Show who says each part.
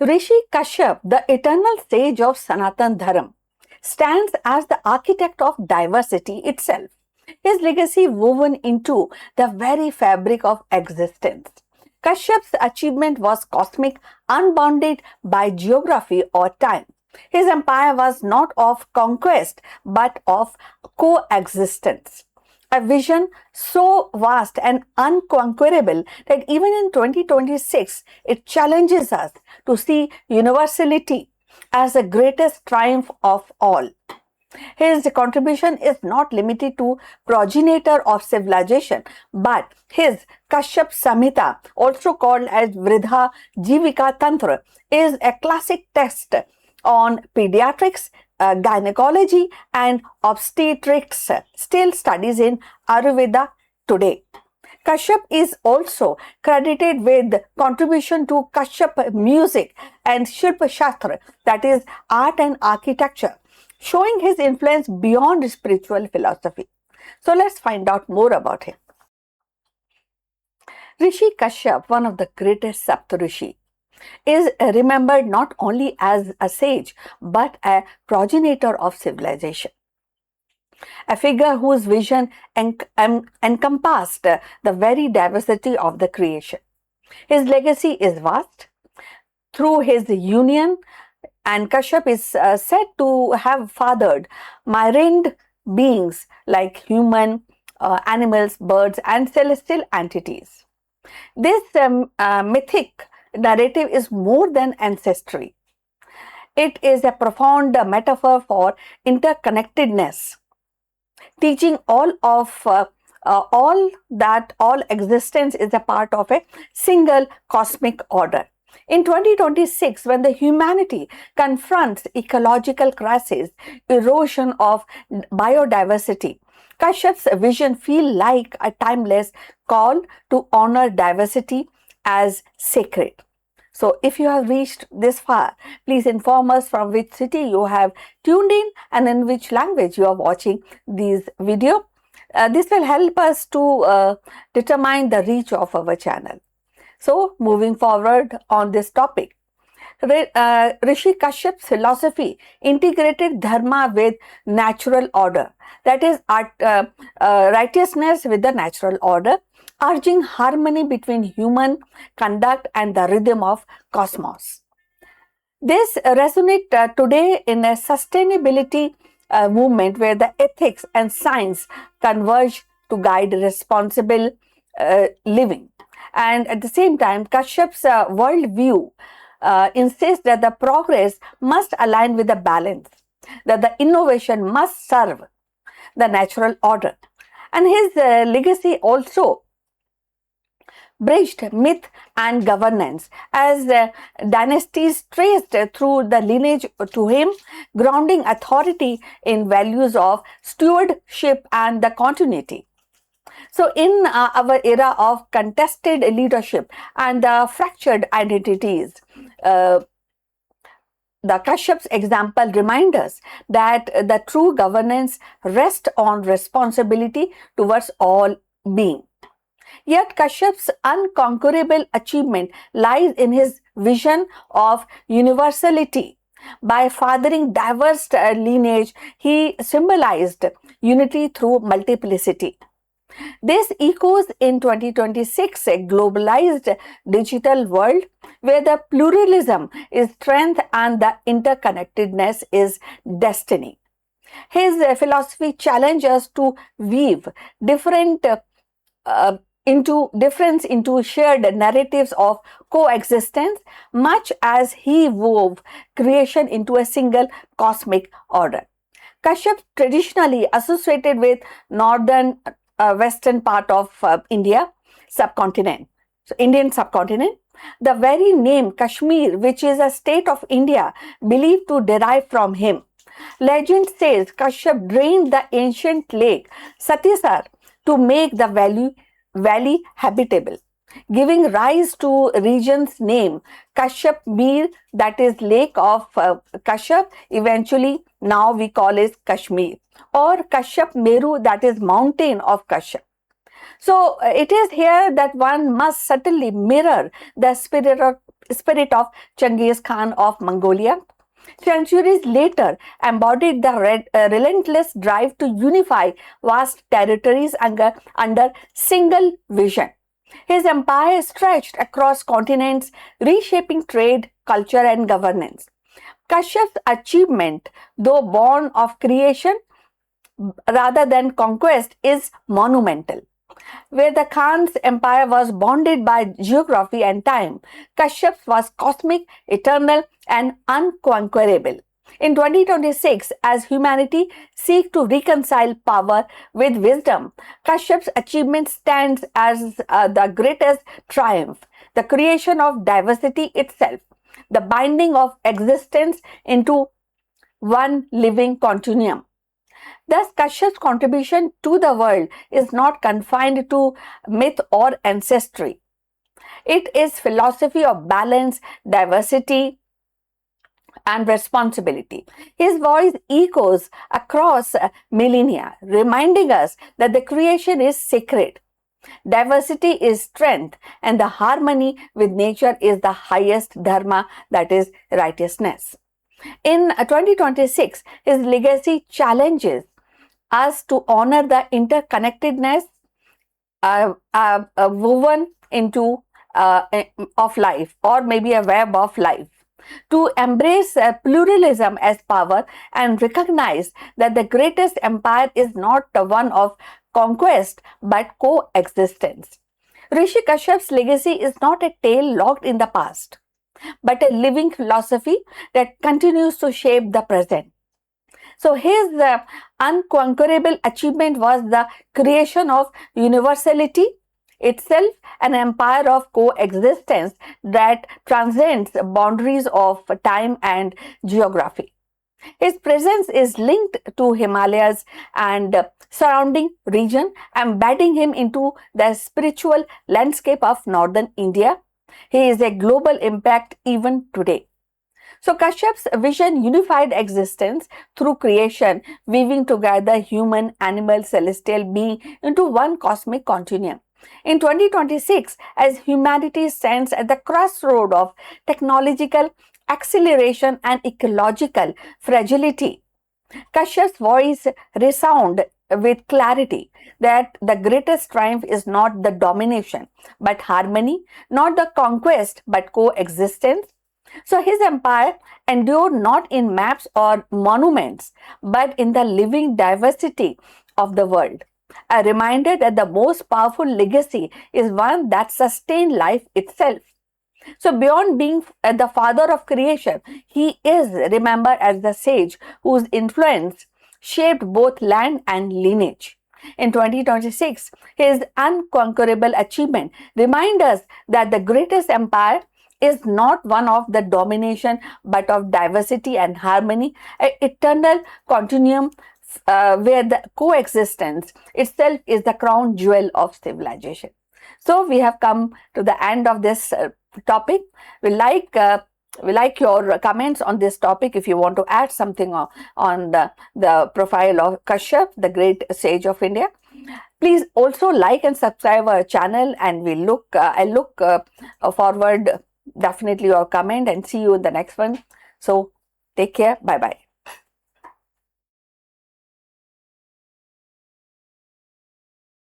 Speaker 1: Rishi Kashyap, the eternal sage of Sanatan Dharma, stands as the architect of diversity itself. His legacy woven into the very fabric of existence. Kashyap's achievement was cosmic, unbounded by geography or time. His empire was not of conquest but of coexistence. A vision so vast and unconquerable that even in 2026, it challenges us to see universality as the greatest triumph of all. His contribution is not limited to progenitor of civilization, but his Kashyapa Samhita, also called as Vriddha Jivakiya Tantra, is a classic text on pediatrics, gynecology and obstetrics, still studies in Ayurveda today. Kashyap is also credited with contribution to Kashyapa music and Shilpashastra, that is art and architecture, showing his influence beyond spiritual philosophy. So let's find out more about him. Rishi Kashyap, one of the greatest Saptarishi, is remembered not only as a sage but a progenitor of civilization. A figure whose vision encompassed the very diversity of the creation. His legacy is vast. Through his union, and Kashyap is said to have fathered myriad beings like human, animals, birds, and celestial entities. This mythic narrative is more than ancestry. It is a profound metaphor for interconnectedness, teaching all that all existence is a part of a single cosmic order. In 2026, when the humanity confronts ecological crisis, erosion of biodiversity, Kashyap's vision feels like a timeless call to honor diversity as sacred. So if you have reached this far, please inform us from which city you have tuned in and in which language you are watching this video. This will help us to determine the reach of our channel. So moving forward on this topic, Rishi Kashyap's philosophy integrated dharma with natural order, that is righteousness with the natural order, urging harmony between human conduct and the rhythm of cosmos. This resonates today in a sustainability movement where the ethics and science converge to guide responsible living. And at the same time, Kashyap's worldview insists that the progress must align with the balance, that the innovation must serve the natural order. And his legacy also bridged myth and governance as dynasties traced through the lineage to him, grounding authority in values of stewardship and the continuity. So in our era of contested leadership and fractured identities, the Kashyap's example reminds us that the true governance rests on responsibility towards all being. Yet Kashyap's unconquerable achievement lies in his vision of universality. By fathering diverse lineage, he symbolized unity through multiplicity. This echoes in 2026, a globalized digital world where the pluralism is strength and the interconnectedness is destiny. His philosophy challenges us to weave difference into shared narratives of coexistence, much as he wove creation into a single cosmic order. Kashyap, traditionally associated with northern western part of India subcontinent, so Indian subcontinent, the very name Kashmir, which is a state of India, believed to derive from him. Legend says Kashyap drained the ancient lake Satisar to make the valley habitable, giving rise to region's name Kashyap Mir, that is lake of Kashyap, eventually now we call it Kashmir, or Kashyap Meru, that is mountain of Kashyap. So it is here that one must certainly mirror the spirit of Genghis Khan of Mongolia. Centuries later, embodied the relentless drive to unify vast territories under single vision. His empire stretched across continents, reshaping trade, culture, and governance. Kashyap's achievement, though born of creation rather than conquest, is monumental. Where the Khan's empire was bounded by geography and time, Kashyap's was cosmic, eternal, and unconquerable. In 2026, as humanity seeks to reconcile power with wisdom, Kashyap's achievement stands as the greatest triumph, the creation of diversity itself, the binding of existence into one living continuum. Thus, Kashyap's contribution to the world is not confined to myth or ancestry. It is philosophy of balance, diversity, and responsibility. His voice echoes across millennia, reminding us that the creation is sacred. Diversity is strength, and the harmony with nature is the highest dharma, that is righteousness. In 2026, his legacy challenges us to honor the interconnectedness woven into of life, or maybe a web of life, to embrace pluralism as power and recognize that the greatest empire is not the one of conquest but coexistence. Rishi Kashyap's legacy is not a tale locked in the past, but a living philosophy that continues to shape the present. So his unconquerable achievement was the creation of universality itself, an empire of coexistence that transcends boundaries of time and geography. His presence is linked to Himalayas and surrounding region, embedding him into the spiritual landscape of northern India. He is a global impact even today. So Kashyap's vision unified existence through creation, weaving together human, animal, celestial being into one cosmic continuum. In 2026, as humanity stands at the crossroad of technological acceleration and ecological fragility, Kashyap's voice resounds with clarity that the greatest triumph is not the domination but harmony, not the conquest but coexistence. So his empire endured not in maps or monuments, but in the living diversity of the world. A reminder that the most powerful legacy is one that sustains life itself. So beyond being the father of creation, he is remembered as the sage whose influence shaped both land and lineage. In 2026, his unconquerable achievement reminds us that the greatest empire is not one of the domination but of diversity and harmony, an eternal continuum where the coexistence itself is the crown jewel of civilization. So we have come to the end of this topic. We like your comments on this topic. If you want to add something on the profile of Kashyap, the great sage of India, please also like and subscribe our channel, and I look forward definitely your comment, and see you in the next one. So take care. Bye bye.